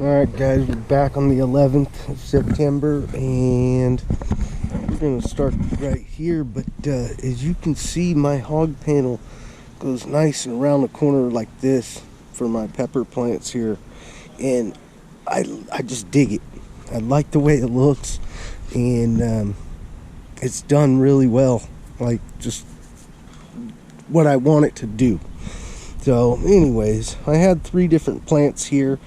Alright guys, we're back on the 11th of September and we're going to start right here, but as you can see, my hog panel goes nice and around the corner like this for my pepper plants here, and I just dig it. I like the way it looks, and it's done really well, like just what I want it to do. So anyways, I had 3 different plants here.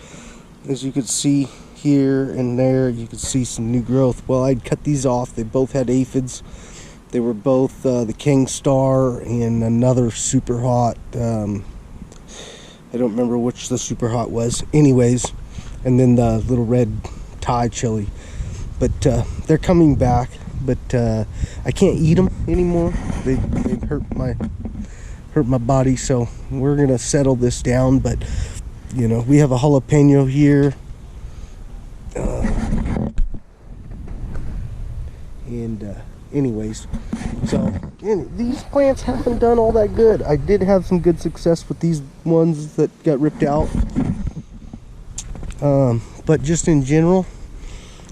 As you can see here and there, you can see some new growth. Well, I'd cut these off. They both had aphids. They were both the King Star and another super hot. I don't remember which the super hot was. Anyways, and then the little red Thai chili. But they're coming back. But I can't eat them anymore. They hurt my body. So we're gonna settle this down. But you know, we have a jalapeno here, anyways, so these plants haven't done all that good. I did have some good success with these ones that got ripped out, but just in general,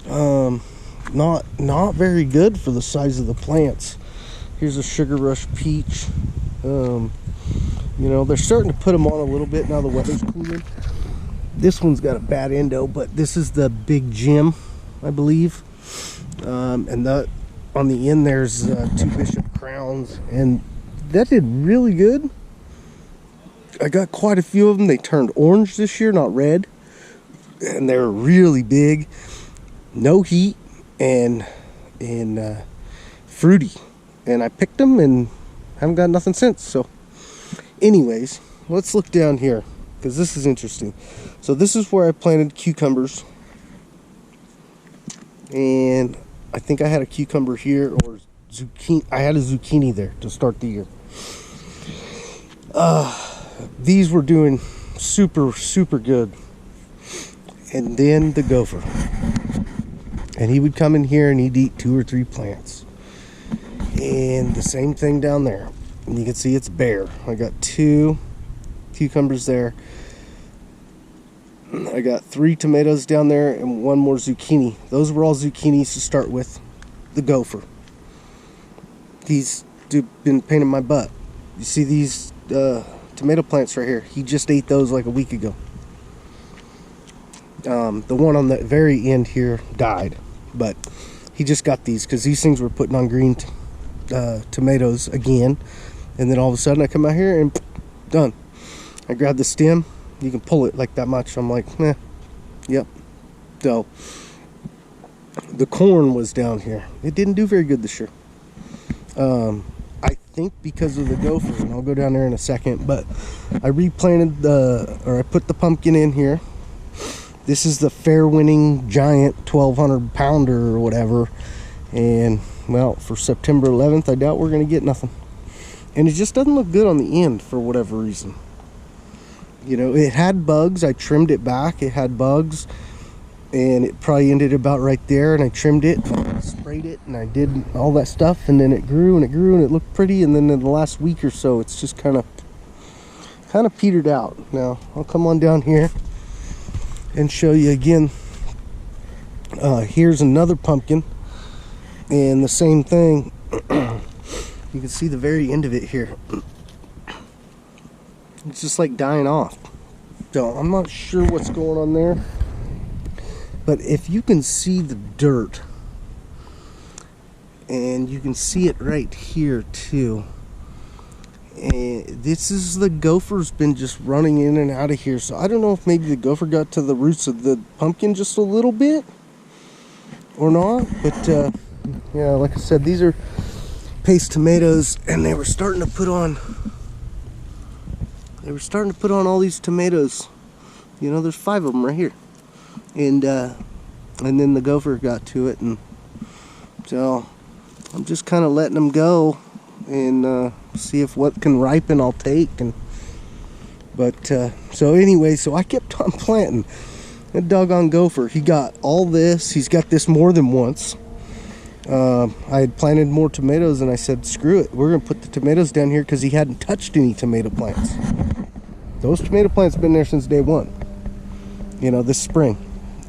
not very good for the size of the plants. Here's a Sugar Rush peach. You know, they're starting to put them on a little bit now the weather's cooling. This one's got a bad endo, but this is the Big Jim, I believe. And on the end there's 2 Bishop Crowns, and that did really good. I got quite a few of them. They turned orange this year, not red, and they're really big, no heat, and fruity. And I picked them and haven't got nothing since. So anyways, let's look down here, because this is interesting. So this is where I planted cucumbers, and I think I had a cucumber here, or zucchini. I had a zucchini there to start the year. These were doing super good, and then the gopher, and he would come in here and he'd eat 2 or 3 plants, and the same thing down there. And you can see it's bare. I got 2 cucumbers there. I got 3 tomatoes down there and 1 more zucchini. Those were all zucchinis to start with. The gopher, he's been painting my butt. You see these tomato plants right here? He just ate those like a week ago. The one on the very end here died, but he just got these because these things were putting on green tomatoes again. And then all of a sudden I come out here and done. I grab the stem. You can pull it like that much. I'm like, eh, yep. So the corn was down here. It didn't do very good this year. I think because of the gopher, and I'll go down there in a second, but I replanted I put the pumpkin in here. This is the Fair Winning Giant 1,200 pounder or whatever. And well, for September 11th, I doubt we're going to get nothing. And it just doesn't look good on the end for whatever reason. You know, it had bugs. I trimmed it back. It had bugs. And it probably ended about right there. And I trimmed it, sprayed it, and I did all that stuff. And then it grew and it grew and it looked pretty. And then in the last week or so, it's just kind of petered out. Now, I'll come on down here and show you again. Here's another pumpkin. And the same thing. You can see the very end of it here. It's just like dying off. So I'm not sure what's going on there. But if you can see the dirt, and you can see it right here too. And this is the gopher's been just running in and out of here. So I don't know if maybe the gopher got to the roots of the pumpkin just a little bit or not. But yeah, like I said, these are paste tomatoes, and they were starting to put on all these tomatoes. You know, there's 5 of them right here, and then the gopher got to it, and so I'm just kind of letting them go and see if what can ripen I'll take. And but so anyway, so I kept on planting. That doggone gopher, he got all this. He's got this more than once. I had planted more tomatoes, and I said, screw it, we're going to put the tomatoes down here, because he hadn't touched any tomato plants. Those tomato plants have been there since day one. you know, this spring,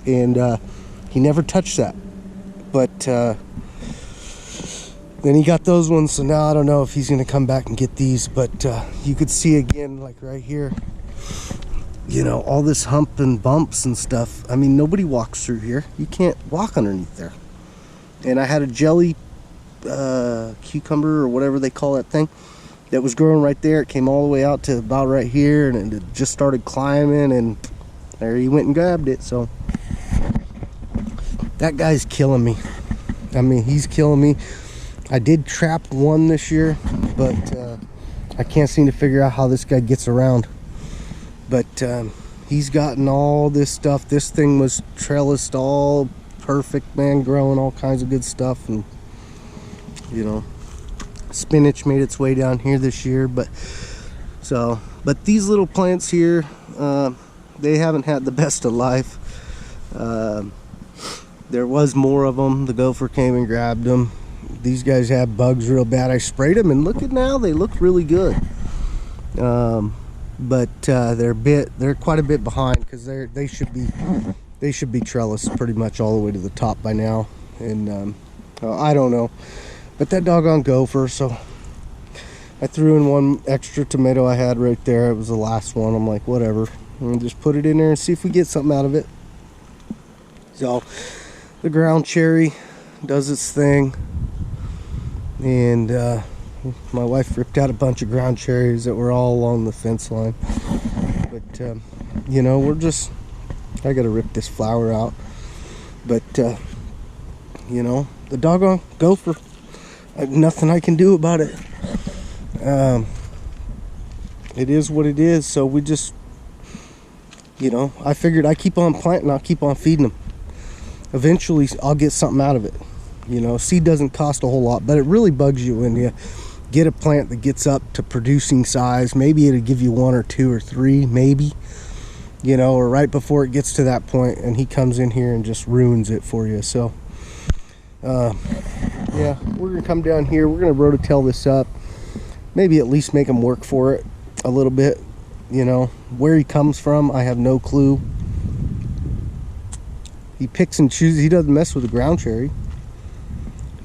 and he never touched that. But then he got those ones, so now I don't know if he's gonna come back and get these. But you could see again, like right here, you know, all this hump and bumps and stuff. I mean, nobody walks through here. You can't walk underneath there. And I had a jelly cucumber or whatever they call that thing that was growing right there. It came all the way out to about right here, and it just started climbing, and there he went and grabbed it. So that guy's killing me. I mean, he's killing me. I did trap one this year, but I can't seem to figure out how this guy gets around. But he's gotten all this stuff. This thing was trellised all perfect, man, growing all kinds of good stuff. And you know, spinach made its way down here this year. But these little plants here, they haven't had the best of life. There was more of them. The gopher came and grabbed them. These guys have bugs real bad. I sprayed them, and look at now, they look really good. But they're quite a bit behind, because they should be trellised pretty much all the way to the top by now. And I don't know, but that doggone gopher. So I threw in one extra tomato I had right there. It was the last one. I'm like, whatever, and just put it in there and see if we get something out of it. So the ground cherry does its thing, and my wife ripped out a bunch of ground cherries that were all along the fence line. But you know, I gotta rip this flower out. But you know, the doggone gopher, nothing I can do about it. It is what it is. So we just, you know, I figured I keep on planting, I'll keep on feeding them. Eventually I'll get something out of it. You know, seed doesn't cost a whole lot, but it really bugs you when you get a plant that gets up to producing size. Maybe it'll give you 1 or 2 or 3, maybe, you know, or right before it gets to that point, and he comes in here and just ruins it for you. So yeah, we're gonna come down here, we're gonna rototill this up, maybe at least make him work for it a little bit. You know, where he comes from, I have no clue. He picks and chooses. He doesn't mess with the ground cherry.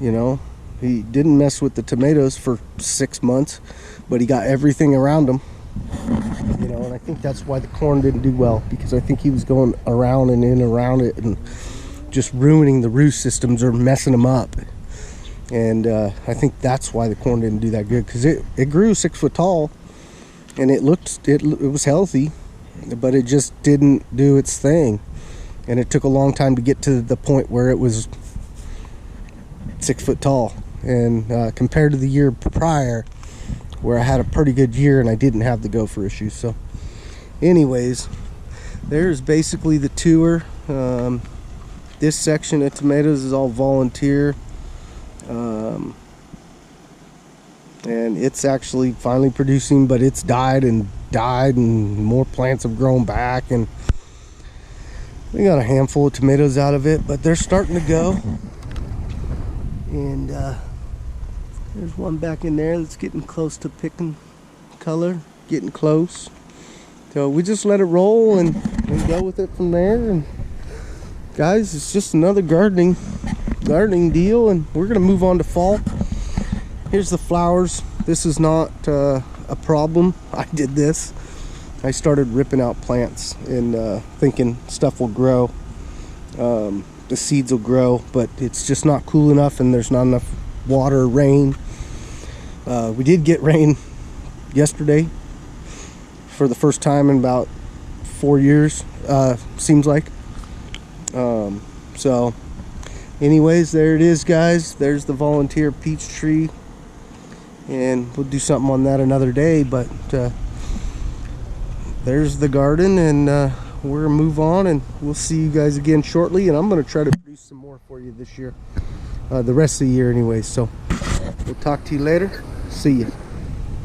You know, he didn't mess with the tomatoes for 6 months, but he got everything around them. You know, and I think that's why the corn didn't do well, because I think he was going around and in around it and just ruining the root systems or messing them up. And I think that's why the corn didn't do that good, because it grew 6 foot tall, and it was healthy, but it just didn't do its thing. And it took a long time to get to the point where it was 6 foot tall. And compared to the year prior, where I had a pretty good year and I didn't have the gopher issues. So anyways, there's basically the tour. This section of tomatoes is all volunteer, and it's actually finally producing, but it's died and more plants have grown back, and we got a handful of tomatoes out of it, but they're starting to go. And there's one back in there that's getting close to picking color, getting close. So we just let it roll and go with it from there. And guys, it's just another gardening deal, and we're gonna move on to fall. Here's the flowers. This is not a problem. I did this. I started ripping out plants and thinking stuff will grow. The seeds will grow, but it's just not cool enough, and there's not enough water, rain. We did get rain yesterday for the first time in about 4 years, seems like. So anyways, there it is, guys. There's the volunteer peach tree, and we'll do something on that another day. But there's the garden, and we're gonna move on, and we'll see you guys again shortly. And I'm gonna try to produce some more for you this year, the rest of the year anyway. So we'll talk to you later. See you.